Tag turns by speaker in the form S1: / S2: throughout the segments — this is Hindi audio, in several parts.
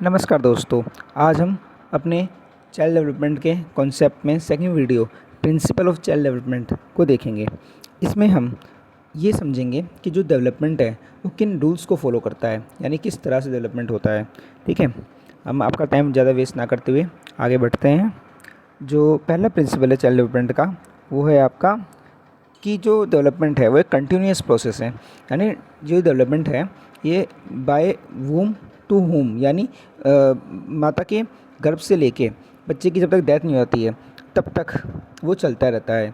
S1: नमस्कार दोस्तों। आज हम अपने चाइल्ड डेवलपमेंट के कॉन्सेप्ट में second video principle of child development को देखेंगे। इसमें हम ये समझेंगे कि जो डेवलपमेंट है वो किन रूल्स को फॉलो करता है, यानी किस तरह से डेवलपमेंट होता है। ठीक है, हम आपका टाइम ज़्यादा वेस्ट ना करते हुए आगे बढ़ते हैं। जो पहला प्रिंसिपल है चाइल्ड डेवलपमेंट का वो है आपका कि जो डेवलपमेंट है वो एक कंटिन्यूस प्रोसेस है। यानी जो डेवलपमेंट है ये बाय वूम टू होम, यानी माता के गर्भ से लेके बच्चे की जब तक डेथ नहीं होती है तब तक वो चलता रहता है।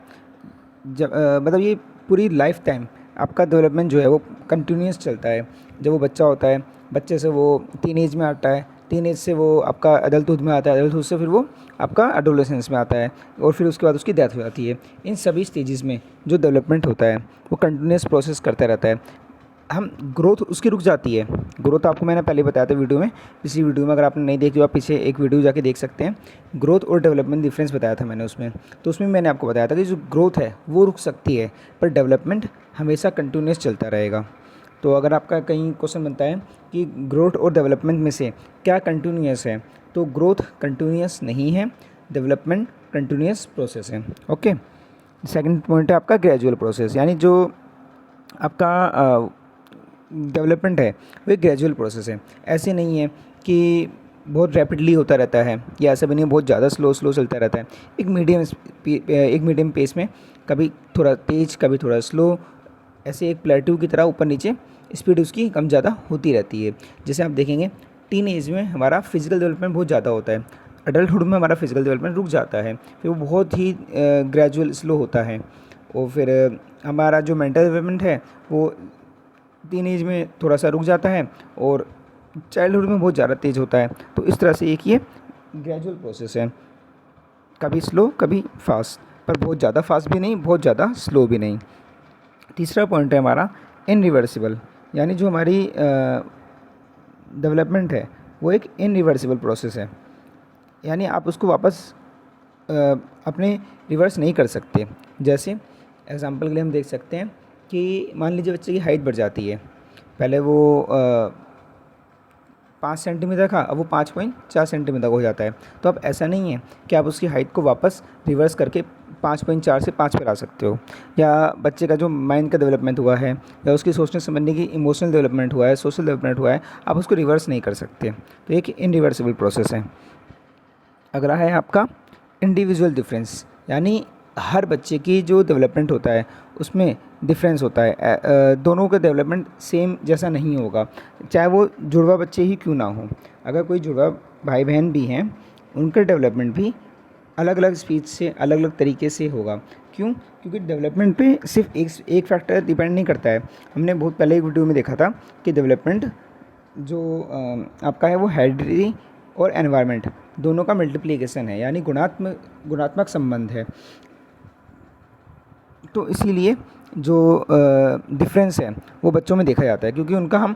S1: जब मतलब ये पूरी लाइफ टाइम आपका डेवलपमेंट जो है वो कंटिन्यूस चलता है। जब वो बच्चा होता है, बच्चे से वो टीन एज में आता है, टीन एज से वो आपका एडल्टहुड में आता है, एडल्टहुड से फिर वो आपका एडोलेसेंस में आता है और फिर उसके बाद उसकी डेथ हो जाती है। इन सभी स्टेजेस में जो डेवलपमेंट होता है वो कंटिन्यूस प्रोसेस करता रहता है। हम ग्रोथ उसकी रुक जाती है। ग्रोथ आपको मैंने पहले बताया था वीडियो में, इसी वीडियो में अगर आपने नहीं देखी हो आप पीछे एक वीडियो जाके देख सकते हैं। ग्रोथ और डेवलपमेंट डिफरेंस बताया था मैंने उसमें। तो उसमें मैंने आपको बताया था कि जो ग्रोथ है वो रुक सकती है पर डेवलपमेंट हमेशा कंटिन्यूस चलता रहेगा। तो अगर आपका कहीं क्वेश्चन बनता है कि ग्रोथ और डेवलपमेंट में से क्या कंटिन्यूस है, तो ग्रोथ कंटिन्यूस नहीं है, डेवलपमेंट कंटिन्यूस प्रोसेस है। ओके, सेकंड पॉइंट है आपका ग्रेजुअल प्रोसेस, यानी जो आपका डेवलपमेंट है वो एक ग्रेजुअल प्रोसेस है। ऐसे नहीं है कि बहुत रैपिडली होता रहता है, या ऐसा भी नहीं बहुत ज़्यादा स्लो चलता रहता है। एक मीडियम पेस में, कभी थोड़ा तेज़ कभी थोड़ा स्लो, ऐसे एक प्लेट्यू की तरह ऊपर नीचे स्पीड उसकी कम ज़्यादा होती रहती है। जैसे आप देखेंगे टीन एज में हमारा फिजिकल डेवलपमेंट बहुत ज़्यादा होता है, अडल्टहुड में हमारा फिजिकल डेवलपमेंट रुक जाता है, फिर वो बहुत ही ग्रेजुअल स्लो होता है। और फिर हमारा जो मेंटल डेवलपमेंट है वो टीन एज में थोड़ा सा रुक जाता है और चाइल्डहुड में बहुत ज़्यादा तेज़ होता है। तो इस तरह से एक ये ग्रेजुअल प्रोसेस है, कभी स्लो कभी फास्ट, पर बहुत ज़्यादा फास्ट भी नहीं बहुत ज़्यादा स्लो भी नहीं। तीसरा पॉइंट है हमारा इनरिवर्सिबल, यानी जो हमारी डेवलपमेंट है वो एक इनरिवर्सिबल प्रोसेस है, यानी आप उसको वापस अपने रिवर्स नहीं कर सकते। जैसे एग्जांपल के लिए हम देख सकते हैं कि मान लीजिए बच्चे की हाइट बढ़ जाती है, पहले वो 5 सेंटीमीटर था, अब वो 5.4 सेंटीमीटर हो जाता है। तो अब ऐसा नहीं है कि आप उसकी हाइट को वापस रिवर्स करके 5.4 से 5 पे ला सकते हो। या बच्चे का जो माइंड का डेवलपमेंट हुआ है, या उसकी सोचने समझने की इमोशनल डेवलपमेंट हुआ है, सोशल डेवलपमेंट हुआ है, आप उसको रिवर्स नहीं कर सकते। तो एक इनरिवर्सिबल प्रोसेस है। अगला है आपका इंडिविजुअल डिफरेंस, यानी हर बच्चे की जो डेवलपमेंट होता है उसमें डिफरेंस होता है। दोनों का डेवलपमेंट सेम जैसा नहीं होगा, चाहे वो जुड़वा बच्चे ही क्यों ना हो। अगर कोई जुड़वा भाई बहन भी हैं उनका डेवलपमेंट भी अलग अलग स्पीड से अलग अलग तरीके से होगा। क्यों? क्योंकि डेवलपमेंट पे सिर्फ एक फैक्टर डिपेंड नहीं करता है। हमने बहुत पहले एक वीडियो में देखा था कि डेवलपमेंट जो आपका है वो हेरिडिटी और एनवायरनमेंट दोनों का मल्टीप्लिकेशन है, यानी गुणात्मक संबंध है। तो इसीलिए जो डिफरेंस है वो बच्चों में देखा जाता है, क्योंकि उनका हम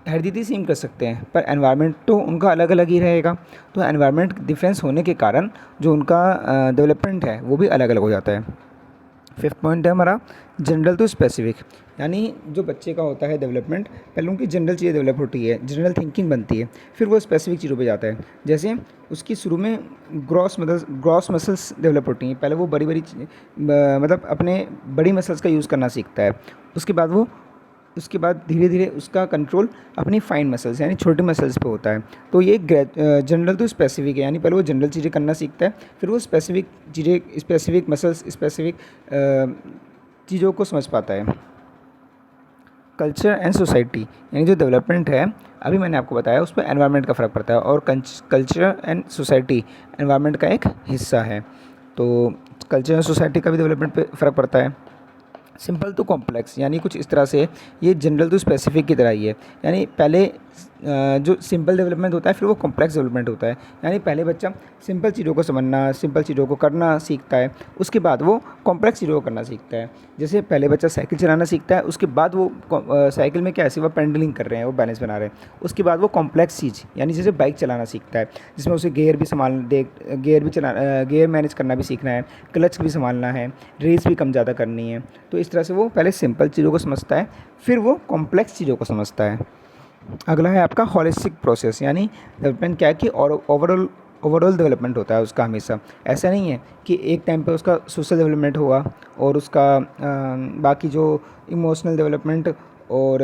S1: हेरिडिटी सेम कर सकते हैं पर एनवायरनमेंट तो उनका अलग अलग ही रहेगा। तो एनवायरनमेंट डिफरेंस होने के कारण जो उनका डेवलपमेंट है वो भी अलग अलग हो जाता है। फिफ्थ पॉइंट है हमारा जनरल टू स्पेसिफिक, यानी जो बच्चे का होता है डेवलपमेंट, पहले उनकी जनरल चीज़ें डेवलप होती है, जनरल थिंकिंग बनती है, फिर वो स्पेसिफिक चीज़ों पे जाता है। जैसे उसकी शुरू में ग्रॉस मसल्स डेवलप होती हैं, पहले वो मतलब अपने बड़ी मसल्स का यूज़ करना सीखता है। उसके बाद धीरे धीरे उसका कंट्रोल अपनी फाइन मसल्स यानी छोटी मसल्स पे होता है। तो ये जनरल टू स्पेसिफिक है, यानी पहले वो जनरल चीज़ें करना सीखता है, फिर वो स्पेसिफिक मसल्स स्पेसिफिक चीज़ों को समझ पाता है। कल्चर एंड सोसाइटी, यानी जो डेवलपमेंट है अभी मैंने आपको बताया उस पर एनवायरनमेंट का फ़र्क पड़ता है, और कल्चर एंड सोसाइटी एनवायरनमेंट का एक हिस्सा है। तो कल्चर एंड सोसाइटी का भी डेवलपमेंट पे फ़र्क पड़ता है। सिंपल टू कॉम्प्लेक्स, यानी कुछ इस तरह से ये जनरल टू स्पेसिफिक की तरह ही है। यानी पहले जो सिंपल डेवलपमेंट होता है फिर वो कॉम्प्लेक्स डेवलपमेंट होता है। यानी पहले बच्चा सिंपल चीज़ों को समझना, सिंपल चीज़ों को करना सीखता है, उसके बाद वो कॉम्प्लेक्स चीज़ों को करना सीखता है। जैसे पहले बच्चा साइकिल चलाना सीखता है, उसके बाद वो साइकिल में क्या ऐसे वो पेंडलिंग कर रहे हैं, वो बैलेंस बना रहे हैं। उसके बाद वो कॉम्प्लेक्स चीज़ यानी जैसे बाइक चलाना सीखता है, जिसमें उसे गियर मैनेज करना भी सीखना है, क्लच भी संभालना है, रेस भी कम ज़्यादा करनी है। तो इस तरह से वो पहले सिंपल चीज़ों को समझता है, फिर वो कॉम्प्लेक्स चीज़ों को समझता है। अगला है आपका हॉलिस्टिक प्रोसेस, यानी डेवलपमेंट क्या है कि ओवरऑल डेवलपमेंट होता है उसका हमेशा। ऐसा नहीं है कि एक टाइम पे उसका सोशल डेवलपमेंट होगा और उसका बाकी जो इमोशनल डेवलपमेंट और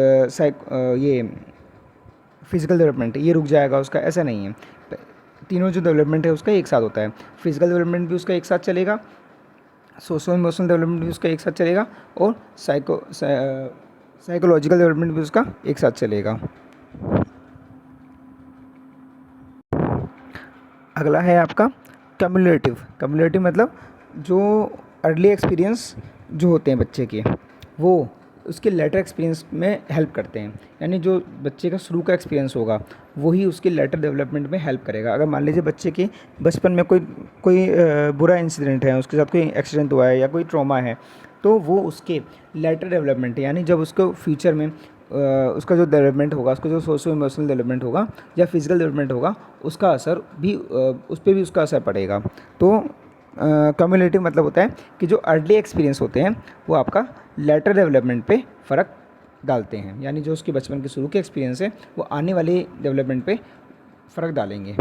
S1: ये फिज़िकल डेवलपमेंट ये रुक जाएगा उसका, ऐसा नहीं है। तीनों जो डेवलपमेंट है उसका एक साथ होता है। फिज़िकल डेवलपमेंट भी उसका एक साथ चलेगा, सोशल इमोशनल डेवलपमेंट भी उसका एक साथ चलेगा और साइकोलॉजिकल डेवलपमेंट भी उसका एक साथ चलेगा। अगला है आपका कम्युलेटिव मतलब जो अर्ली एक्सपीरियंस जो होते हैं बच्चे के, वो उसके लेटर एक्सपीरियंस में हेल्प करते हैं। यानी जो बच्चे का शुरू का एक्सपीरियंस होगा वही उसके लेटर डेवलपमेंट में हेल्प करेगा। अगर मान लीजिए बच्चे के बचपन में कोई बुरा इंसिडेंट है, उसके साथ कोई एक्सीडेंट हुआ है या कोई ट्रॉमा है, तो वो उसके लेटर डेवलपमेंट, यानी जब उसको फ्यूचर में उसका जो डेवलपमेंट होगा, उसका जो सोशो इमोशनल डेवलपमेंट होगा या फिजिकल डेवलपमेंट होगा, उसका असर भी उस पर भी उसका असर पड़ेगा। तो कम्युलेटिव मतलब होता है कि जो अर्ली एक्सपीरियंस होते हैं वो आपका लेटर डेवलपमेंट पे फ़र्क डालते हैं, यानी जो उसके बचपन के शुरू के एक्सपीरियंस है वो आने वाले डेवलपमेंट पे फ़र्क डालेंगे।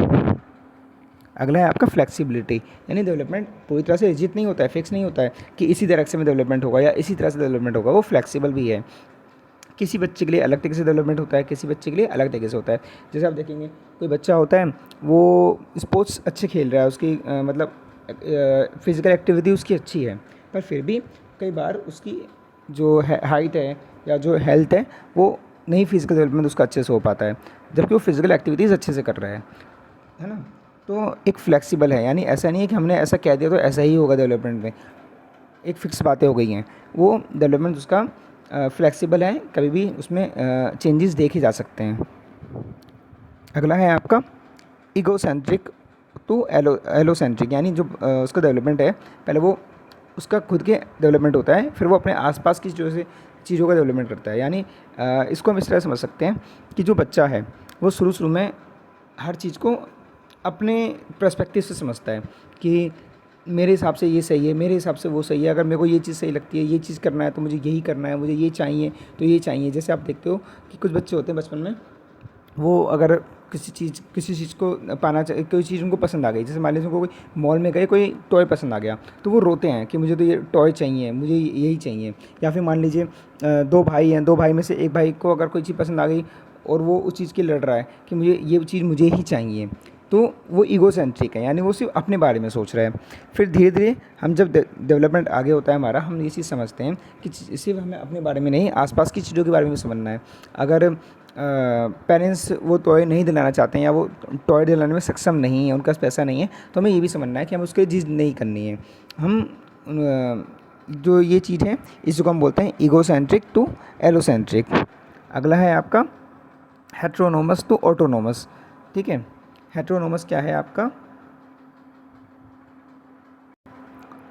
S1: अगला है आपका फ्लेक्सिबिलिटी, यानी डेवलपमेंट पूरी तरह से रिजिड नहीं होता है, फिक्स नहीं होता है कि इसी डायरेक्शन में डेवलपमेंट होगा या इसी तरह से डेवलपमेंट होगा, वो फ्लेक्सिबल भी है। किसी बच्चे के लिए अलग तरीके से डेवलपमेंट होता है, किसी बच्चे के लिए अलग तरीके से होता है। जैसे आप देखेंगे कोई बच्चा होता है वो स्पोर्ट्स अच्छे खेल रहा है, उसकी मतलब फिज़िकल एक्टिविटी उसकी अच्छी है, पर फिर भी कई बार उसकी जो हाइट है या जो हेल्थ है वो नहीं, फिज़िकल डेवलपमेंट उसका अच्छे से हो पाता है, जबकि वो फिज़िकल एक्टिविटीज़ अच्छे से कर रहा है ना। तो एक फ्लेक्सिबल है, यानी ऐसा नहीं है कि हमने ऐसा कह दिया तो ऐसा ही होगा डेवलपमेंट में, एक फ़िक्स बातें हो गई हैं। वो डेवलपमेंट उसका फ्लेक्सिबल है, कभी भी उसमें चेंजेस देखे जा सकते हैं। अगला है आपका ईगोसेंट्रिक टू एलोसेंट्रिक, यानी जो उसका डेवलपमेंट है, पहले वो उसका खुद के डेवलपमेंट होता है, फिर वो अपने आसपास की चीज़ों का डेवलपमेंट करता है। यानी इसको हम इस तरह समझ सकते हैं कि जो बच्चा है वो शुरू में हर चीज़ को अपने पर्सपेक्टिव से समझता है कि मेरे हिसाब से ये सही है, मेरे हिसाब से वो सही है, अगर मेरे को ये चीज़ सही लगती है, ये चीज़ करना है तो मुझे यही करना है, मुझे ये चाहिए तो ये चाहिए। जैसे आप देखते हो कि कुछ बच्चे होते हैं बचपन में, वो अगर किसी चीज़ को पाना चाहिए, कोई चीज़ उनको पसंद आ गई, जैसे मान लीजिए उनको कोई मॉल में गए, कोई टॉय पसंद आ गया, तो वो रोते हैं कि मुझे तो ये टॉय चाहिए, मुझे यही चाहिए। या फिर मान लीजिए दो भाई हैं, दो भाई में से एक भाई को अगर कोई चीज़ पसंद आ गई और वो उस चीज़ के लड़ रहा है कि मुझे ये चीज़ मुझे ही चाहिए, तो वो ईगोसेंट्रिक है, यानी वो सिर्फ अपने बारे में सोच रहा है। फिर धीरे धीरे हम जब डेवलपमेंट आगे होता है हमारा, हम ये चीज़ समझते हैं कि सिर्फ हमें अपने बारे में नहीं, आसपास की चीज़ों के बारे में भी समझना है। अगर पेरेंट्स वो टॉय नहीं दिलाना चाहते हैं या वो टॉय दिलाने में सक्षम नहीं है, उनके पास पैसा नहीं है, तो हमें ये भी समझना है कि हमें उसके लिए चीज़ नहीं करनी है। हम जो ये चीज़ है इसको हम बोलते हैं ईगोसेंट्रिक टू एलोसेंट्रिक। अगला है आपका हेट्रोनोमस टू ऑटोनोमस। ठीक है, हेट्रोनोमस क्या है आपका,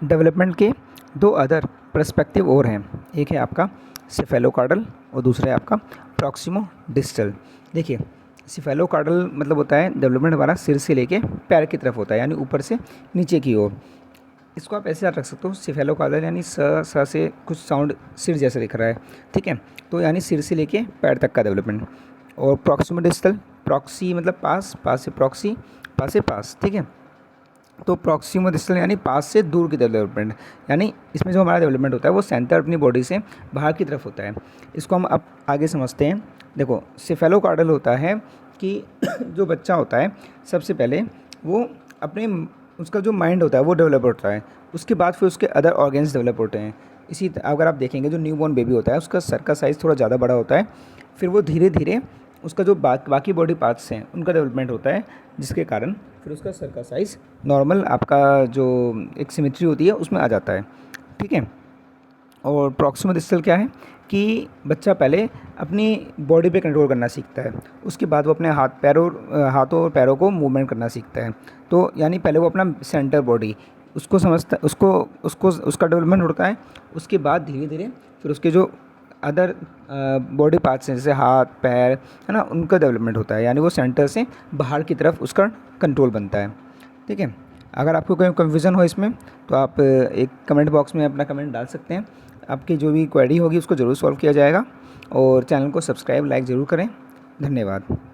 S1: डेवलपमेंट के दो अदर पर्सपेक्टिव और हैं। एक है आपका सिफेलोकार्डल और दूसरा है आपका प्रॉक्सिमो डिस्टल। देखिए सिफेलोकार्डल मतलब होता है डेवलपमेंट हमारा सिर से लेके पैर की तरफ होता है, यानी ऊपर से नीचे की ओर। इसको आप ऐसे याद रख सकते हो, सिफेलोकार्डल यानी स से कुछ साउंड सिर जैसे दिख रहा है, ठीक है, तो यानी सिर से लेके पैर तक का डेवलपमेंट। और प्रॉक्सिमो डिस्टल, प्रॉक्सी मतलब पास, पास से प्रॉक्सी, पास से पास, ठीक है। तो प्रॉक्सिमो डिस्टल यानी पास से दूर की डेवलपमेंट, यानी इसमें जो हमारा डेवलपमेंट होता है वो सेंटर अपनी बॉडी से बाहर की तरफ होता है। इसको हम अब आगे समझते हैं। देखो सिफेलोकार्डल होता है कि जो बच्चा होता है सबसे पहले वो अपने उसका जो माइंड होता है वो डेवलप होता है, उसके बाद फिर उसके अदर ऑर्गेन्स डेवलप होते हैं। अगर आप देखेंगे जो न्यूबॉर्न बेबी होता है उसका सर का साइज़ थोड़ा ज़्यादा बड़ा होता है, फिर वो धीरे धीरे उसका जो बाकी बॉडी पार्ट्स हैं उनका डेवलपमेंट होता है, जिसके कारण फिर उसका सर का साइज़ नॉर्मल आपका जो एक सिमेट्री होती है उसमें आ जाता है, ठीक है। और प्रॉक्सिमो डिस्टल क्या है कि बच्चा पहले अपनी बॉडी पे कंट्रोल करना सीखता है, उसके बाद वो अपने हाथों और पैरों को मूवमेंट करना सीखता है। तो यानी पहले वो अपना सेंटर बॉडी उसको समझता, उसको उसका डेवलपमेंट होता है, उसके बाद धीरे धीरे फिर उसके जो अदर बॉडी पार्ट्स हैं जैसे हाथ पैर है ना, उनका डेवलपमेंट होता है, यानी वो सेंटर से बाहर की तरफ उसका कंट्रोल बनता है, ठीक है। अगर आपको कोई कन्फ्यूज़न हो इसमें तो आप एक कमेंट बॉक्स में अपना कमेंट डाल सकते हैं, आपकी जो भी क्वेरी होगी उसको ज़रूर सॉल्व किया जाएगा। और चैनल को सब्सक्राइब लाइक ज़रूर करें। धन्यवाद।